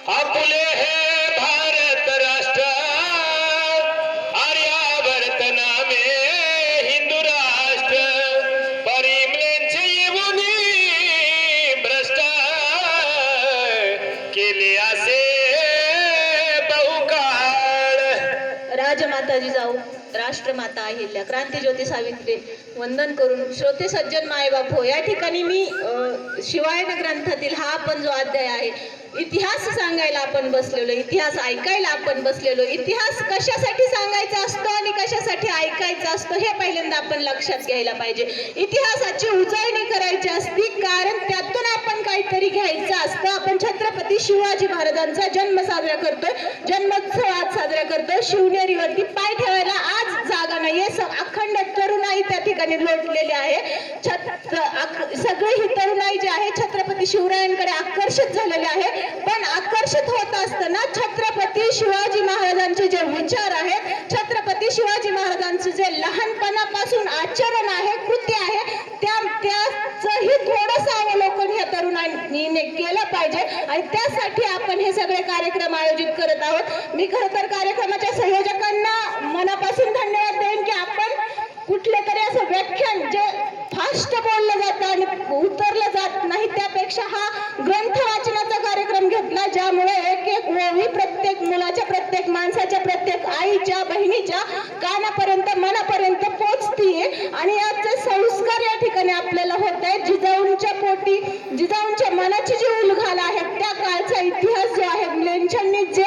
आपुले हे भारत राष्ट्र आर्यावर्त नामे हिंदू राष्ट्र परिमलेंचे येऊनी भ्रष्ट केले असे बहुकाळ। राजमाता जिजाऊ, राष्ट्रमाता अहिल्या, क्रांतीज्योती सावित्री वंदन करून श्रोते सज्जन मायबाप हो, या ठिकाणी मी शिवायन ग्रंथातील हा आपण जो अध्याय आहे, इतिहास सांगायला आपण बसलेलो, इतिहास ऐकायला आपण बसलेलो। इतिहास कशासाठी सांगायचा असतो आणि कशासाठी ऐकायचा असतो हे पहिल्यांदा आपण लक्षात घ्यायला पाहिजे। इतिहासाची उजळणी करायची असती, कारण त्यातून आपण काहीतरी घ्यायचं असतं। आपण छत्रपती शिवाजी महाराजांचा जन्म साजरा करतोय, जन्मोत्सव आज साजरा करतोय। शिवनेरीवरती पाय ठेवायला आज जागा नाहीये, अखंड तरुणाई त्या ठिकाणी लोटलेली आहे। सगळी ही तरुणाई जी आहे छत्रपती शिवरायांकडे आकर्षित झालेली आहे। पण आकर्षित होत असताना छत्रपती शिवाजी महाराजांचे जे विचार आहेत, छत्रपती शिवाजी महाराजांचे जे लहानपणापासून आचरण आहे, कृती आहे, त्याचंही थोडंसं अवलोकन या तरुणांनी केलं पाहिजे आणि त्यासाठी आपण हे सगळे कार्यक्रम आयोजित करत आहोत। मी खरं तर कार्यक्रमाच्या संयोजकांना मनापासून धन्यवाद देईन की आपण कुठले तरी असं व्याख्यान जे फास्ट बोललं जातं आणि उतरलं जात नाही, त्यापेक्षा हा ग्रंथ वाचनाचा कार्यक्रम घेतला, ज्यामुळे एक एक ओवी प्रत्येक मुलाच्या, प्रत्येक माणसाच्या, प्रत्येक आईच्या, बहिणीच्या कानापर्यंत, मनापर्यंत पोचतीये आणि याचे संस्कार या ठिकाणी आपल्याला होत आहेत। जिजाऊंच्या पोटी, जिजाऊंच्या मनाची जी उलघाल आहे, त्या काळचा इतिहास जो आहे, मुलांनी जे